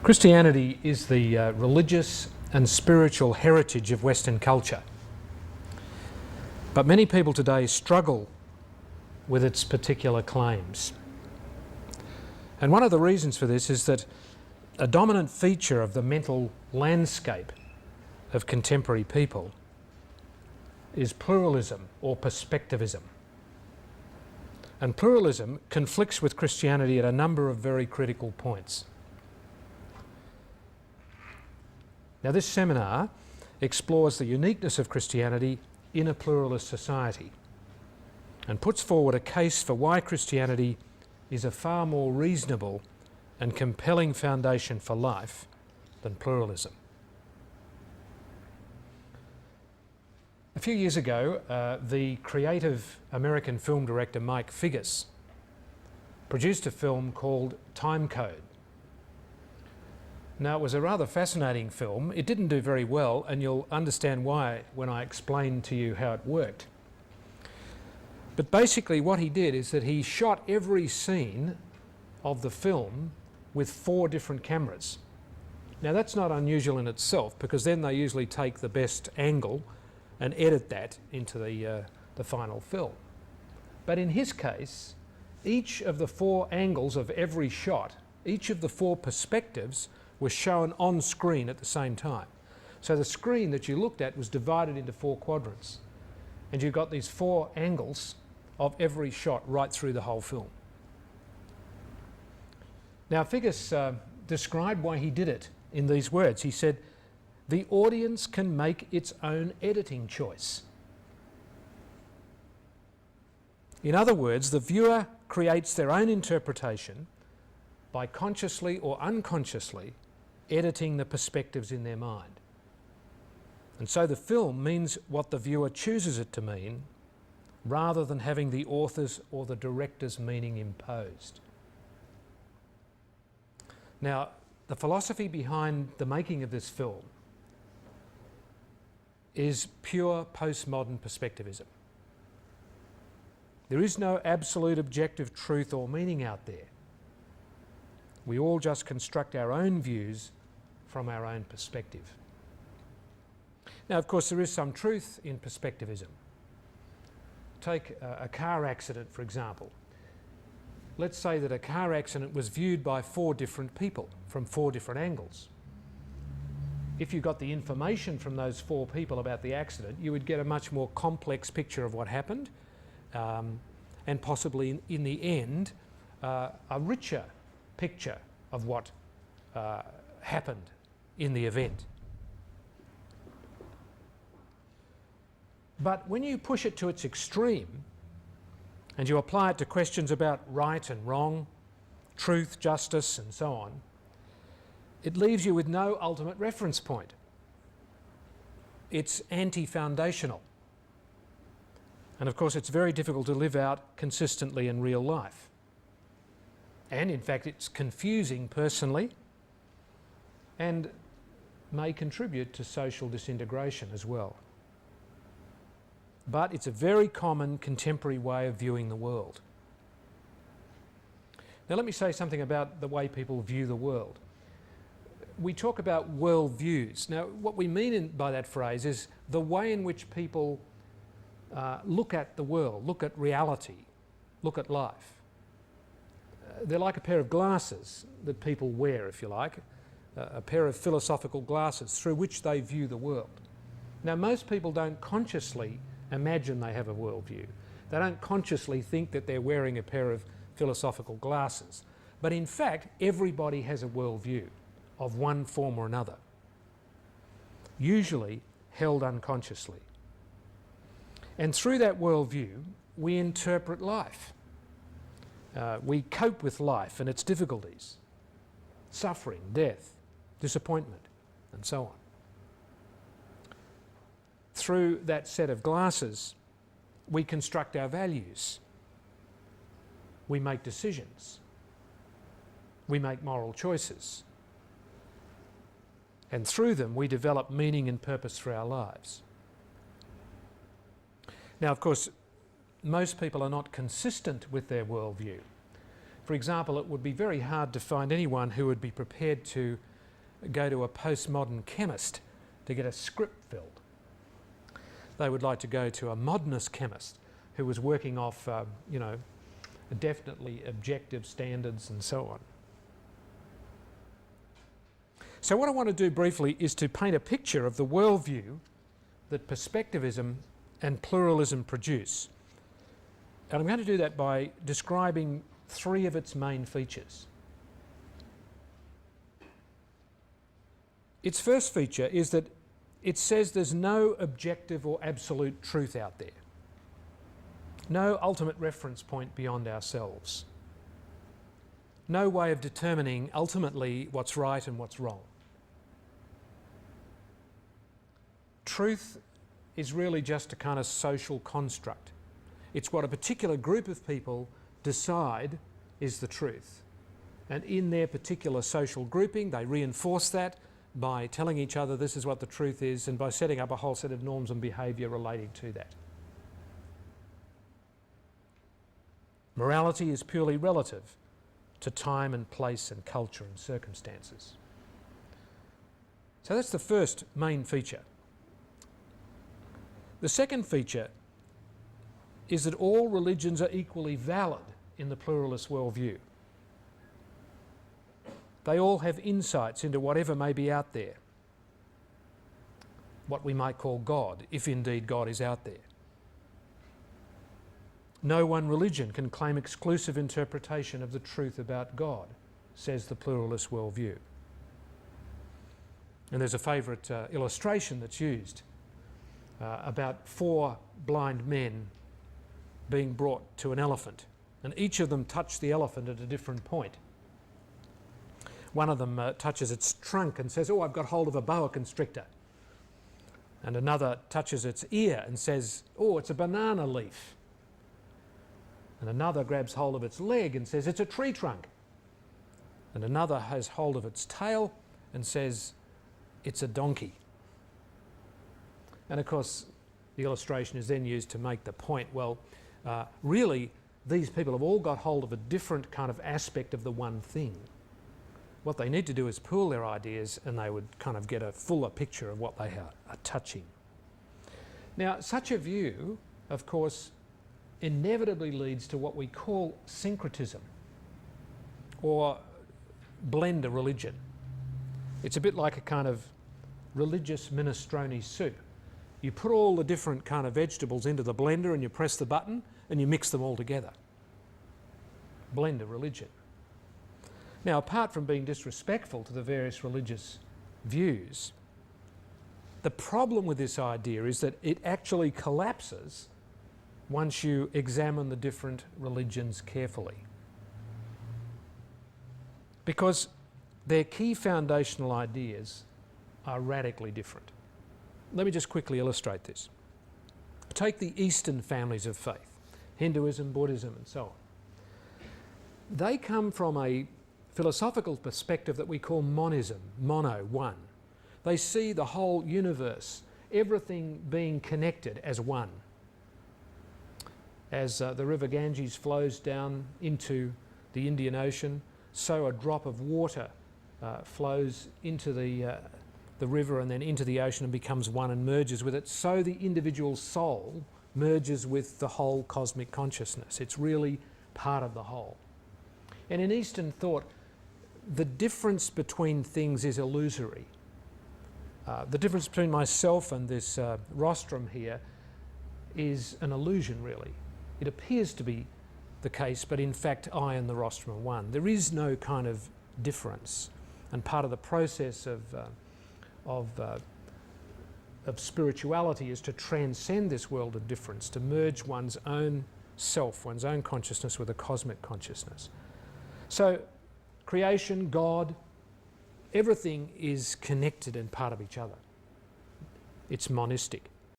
Christianity is the religious and spiritual heritage of Western culture. But many people today struggle with its particular claims. And one of the reasons for this is that a dominant feature of the mental landscape of contemporary people is pluralism or perspectivism. And pluralism conflicts with Christianity at a number of very critical points. Now, this seminar explores the uniqueness of Christianity in a pluralist society and puts forward a case for why Christianity is a far more reasonable and compelling foundation for life than pluralism. A few years ago, the creative American film director Mike Figgis produced a film called Time Code. Now, it was a rather fascinating film. It didn't do very well, and you'll understand why when I explain to you how it worked. But basically what he did is that he shot every scene of the film with 4 different cameras. Now, that's not unusual in itself, because then they usually take the best angle and edit that into the final film. But in his case, each of the 4 angles of every shot, each of the 4 perspectives was shown on screen at the same time. So the screen that you looked at was divided into 4 quadrants, and you got these 4 angles of every shot right through the whole film. Now, Figgis described why he did it in these words. He said, "The audience can make its own editing choice." In other words, the viewer creates their own interpretation by consciously or unconsciously editing the perspectives in their mind. And so the film means what the viewer chooses it to mean, rather than having the author's or the director's meaning imposed. Now, the philosophy behind the making of this film is pure postmodern perspectivism. There is no absolute objective truth or meaning out there. We all just construct our own views from our own perspective. Now, of course, there is some truth in perspectivism. Take a car accident, for example. Let's say that a car accident was viewed by 4 different people from 4 different angles. If you got the information from those 4 people about the accident, you would get a much more complex picture of what happened, and possibly in the end, a richer picture of what happened in the event. But when you push it to its extreme and you apply it to questions about right and wrong, truth, justice, and so on, it leaves you with no ultimate reference point. It's anti-foundational. And of course, it's very difficult to live out consistently in real life. And in fact, it's confusing personally and may contribute to social disintegration as well. But it's a very common contemporary way of viewing the world. Now, let me say something about the way people view the world. We talk about world views. Now, what we mean by that phrase is the way in which people look at the world, look at reality, look at life. They're like a pair of glasses that people wear, if you like, a pair of philosophical glasses through which they view the world. Now, most people don't consciously imagine they have a worldview. They don't consciously think that they're wearing a pair of philosophical glasses. But in fact, everybody has a worldview of one form or another, usually held unconsciously. And through that worldview, we interpret life. We cope with life and its difficulties, suffering, death, disappointment, and so on. Through that set of glasses, we construct our values. We make decisions. We make moral choices. And through them, we develop meaning and purpose for our lives. Now, of course, most people are not consistent with their worldview. For example, it would be very hard to find anyone who would be prepared to go to a postmodern chemist to get a script filled. They would like to go to a modernist chemist who was working off, definitely objective standards and so on. So what I want to do briefly is to paint a picture of the worldview that perspectivism and pluralism produce. And I'm going to do that by describing three of its main features. Its first feature is that it says there's no objective or absolute truth out there. No ultimate reference point beyond ourselves. No way of determining ultimately what's right and what's wrong. Truth is really just a kind of social construct. It's what a particular group of people decide is the truth. And in their particular social grouping, they reinforce that by telling each other this is what the truth is and by setting up a whole set of norms and behaviour relating to that. Morality is purely relative to time and place and culture and circumstances. So that's the first main feature. The second feature is that all religions are equally valid in the pluralist worldview. They all have insights into whatever may be out there, what we might call God, if indeed God is out there. No one religion can claim exclusive interpretation of the truth about God, says the pluralist worldview. And there's a favourite illustration that's used about four blind men being brought to an elephant, and each of them touched the elephant at a different point. One of them touches its trunk and says, "Oh, I've got hold of a boa constrictor." And another touches its ear and says, "Oh, it's a banana leaf." And another grabs hold of its leg and says, "It's a tree trunk." And another has hold of its tail and says, "It's a donkey." And of course, the illustration is then used to make the point, well, really, these people have all got hold of a different kind of aspect of the one thing. What they need to do is pool their ideas and they would kind of get a fuller picture of what they are touching. Now, such a view, of course, inevitably leads to what we call syncretism or blender religion. It's a bit like a kind of religious minestrone soup. You put all the different kind of vegetables into the blender and you press the button and you mix them all together. Blender religion. Now, apart from being disrespectful to the various religious views, the problem with this idea is that it actually collapses once you examine the different religions carefully. Because their key foundational ideas are radically different. Let me just quickly illustrate this. Take the Eastern families of faith, Hinduism, Buddhism and so on. They come from a philosophical perspective that we call monism, mono, one. They see the whole universe, everything being connected as one. As the river Ganges flows down into the Indian Ocean, so a drop of water flows into the river and then into the ocean and becomes one and merges with it. So the individual soul merges with the whole cosmic consciousness. It's really part of the whole. And in Eastern thought, the difference between things is illusory. The difference between myself and this rostrum here is an illusion, really. It appears to be the case, but in fact I and the rostrum are one. There is no kind of difference. And part of the process of spirituality is to transcend this world of difference, to merge one's own self, one's own consciousness with a cosmic consciousness. So creation, God, everything is connected and part of each other. It's monistic.